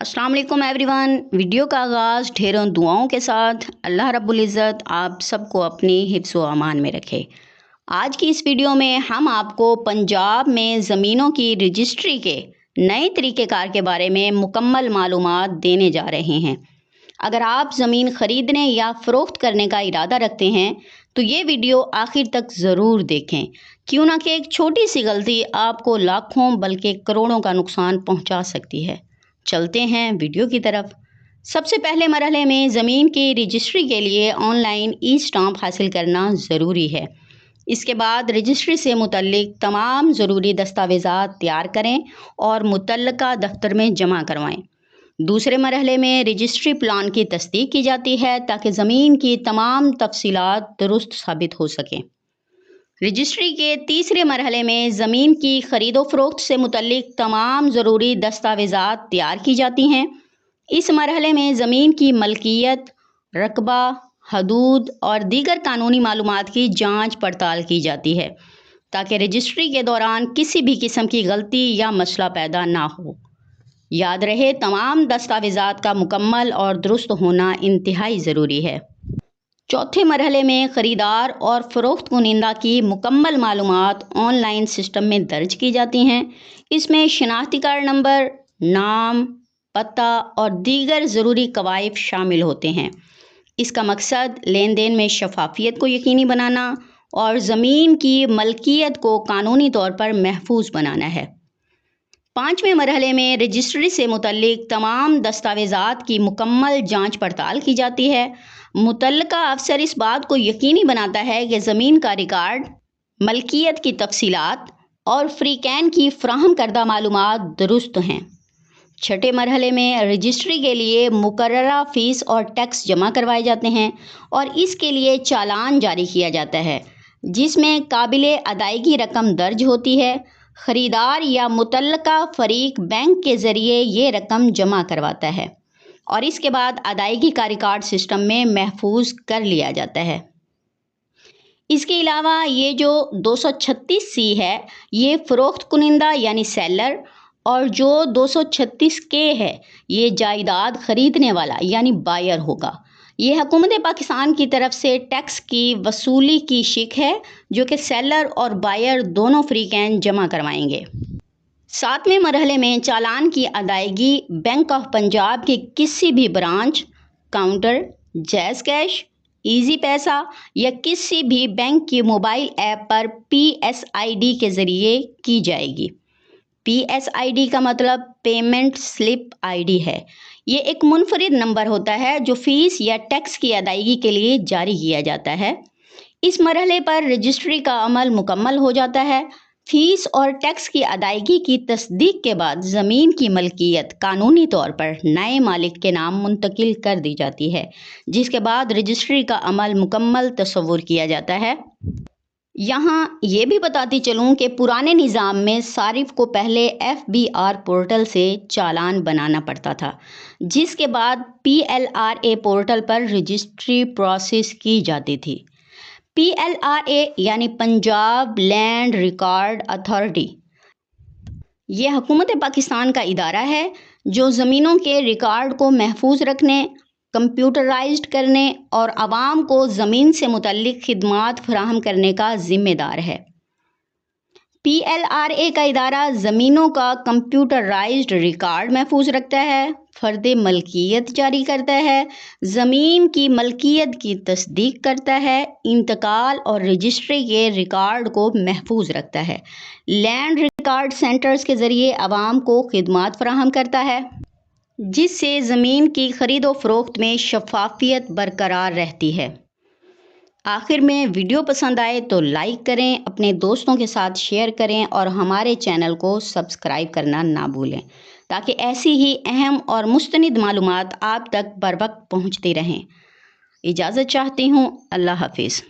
अस्सलाम वालेकुम everyone. Video का आगाज़ ढेरों दुआओं के साथ। अल्लाह रब्बुल इज़्ज़त आप सबको अपनी हिफ्ज़ व अमान में रखे। आज की इस वीडियो में हम आपको पंजाब में ज़मीनों की रजिस्ट्री के नए तरीक़ेकार के बारे में मुकम्मल मालूमात देने जा रहे हैं। अगर आप ज़मीन ख़रीदने या फ़रोख्त करने का इरादा रखते हैं तो ये वीडियो आखिर तक ज़रूर देखें, क्यों ना कि एक छोटी सी गलती आपको लाखों बल्कि करोड़ों का नुकसान पहुंचा सकती है। चलते हैं वीडियो की तरफ। सबसे पहले मरहले में ज़मीन की रजिस्ट्री के लिए ऑनलाइन ई स्टाम्प हासिल करना ज़रूरी है। इसके बाद रजिस्ट्री से मुतल्लिक तमाम ज़रूरी दस्तावेज़ात तैयार करें और मुतल्लका दफ्तर में जमा करवाएं। दूसरे मरहले में रजिस्ट्री प्लान की तस्दीक की जाती है ताकि ज़मीन की तमाम तफसीलात दुरुस्त साबित हो सकें। रजिस्ट्री के तीसरे मरहले में ज़मीन की ख़रीदो फ़रोख्त से मुतल्लिक तमाम ज़रूरी दस्तावेज़ात तैयार की जाती हैं। इस मरहले में ज़मीन की मलकियत, रकबा, हदूद और दीगर कानूनी मालूमात की जांच पड़ताल की जाती है ताकि रजिस्ट्री के दौरान किसी भी किस्म की गलती या मसला पैदा ना हो। याद रहे, तमाम दस्तावेज़ात का मुकम्मल और दुरुस्त होना इंतहाई ज़रूरी है। चौथे मरहले में ख़रीदार और फ़रोख्त कुनिंदा की मुकम्मल मालूमात ऑनलाइन सिस्टम में दर्ज की जाती हैं। इसमें शनाख्ती कार्ड नंबर, नाम, पता और दीगर ज़रूरी कवायद शामिल होते हैं। इसका मकसद लेन देन में शफाफियत को यकीनी बनाना और ज़मीन की मलकियत को कानूनी तौर पर महफूज बनाना है। पाँचवें मरहले में रजिस्ट्री से मुतल्लिक तमाम दस्तावेज़ात की मुकम्मल जांच पड़ताल की जाती है। मुतल्लका अफसर इस बात को यकीनी बनाता है कि ज़मीन का रिकॉर्ड, मलकियत की तफसीलात और फ्रीकैन की फ़राहम करदा मालूमात दुरुस्त हैं। छठे मरहले में रजिस्ट्री के लिए मुकर्ररा फ़ीस और टैक्स जमा करवाए जाते हैं और इसके लिए चालान जारी किया जाता है जिसमें काबिले अदायगी रकम दर्ज होती है। ख़रीदार या मुतल्लका फ़रीक बैंक के ज़रिए ये रकम जमा करवाता है और इसके बाद अदायगी का रिकॉर्ड सिस्टम में महफूज कर लिया जाता है। इसके अलावा ये जो 236C है, ये फ़रोख्त कुनिंदा यानी सेलर, और जो 236K है ये जायदाद ख़रीदने वाला यानी बायर होगा। ये हुकूमत पाकिस्तान की तरफ से टैक्स की वसूली की शिक है जो कि सेलर और बायर दोनों फ्रीकैन जमा करवाएंगे। सातवें मरहले में चालान की अदायगी बैंक ऑफ पंजाब के किसी भी branch, counter, jazz cash, easy पैसा या किसी भी बैंक की मोबाइल ऐप पर PSID के ज़रिए की जाएगी। PSID का मतलब पेमेंट स्लिप ID है। ये एक मुनफरिद नंबर होता है जो फ़ीस या टैक्स की अदायगी के लिए जारी किया जाता है। इस मरहले पर रजिस्ट्री का अमल मुकम्मल हो जाता है। फ़ीस और टैक्स की अदायगी की तस्दीक के बाद ज़मीन की मलकियत कानूनी तौर पर नए मालिक के नाम मुंतकिल कर दी जाती है, जिसके बाद रजिस्ट्री का अमल मुकम्मल तस्वुर किया जाता है। यहाँ ये भी बताती चलूँ कि पुराने निज़ाम में सारिफ को पहले FBR पोर्टल से चालान बनाना पड़ता था, जिसके बाद PLRA पोर्टल पर रजिस्ट्री प्रोसेस की जाती थी। PLRA यानी पंजाब लैंड रिकॉर्ड अथॉरिटी, ये हुकूमत पाकिस्तान का इदारा है जो ज़मीनों के रिकॉर्ड को महफूज रखने, कंप्यूटराइज्ड करने और आवाम को ज़मीन से मुतल्लिक खिदमात फराहम करने का ज़िम्मेदार है। PLRA का इदारा ज़मीनों का कंप्यूटराइज्ड रिकॉर्ड महफूज रखता है, फ़र्द मलकियत जारी करता है, ज़मीन की मलकियत की तस्दीक करता है, इंतकाल और रजिस्ट्री के रिकॉर्ड को महफूज रखता है, लैंड रिकॉर्ड सेंटर्स के ज़रिए आवाम को खिदमात फराहम करता है, जिससे ज़मीन की ख़रीदो फ़रोख्त में शफाफियत बरकरार रहती है। आखिर में वीडियो पसंद आए तो लाइक करें, अपने दोस्तों के साथ शेयर करें और हमारे चैनल को सब्सक्राइब करना ना भूलें ताकि ऐसी ही अहम और मुस्तनिद मालूमात आप तक बर वक्त पहुँचती रहें। इजाज़त चाहती हूँ। अल्लाह हाफिज़।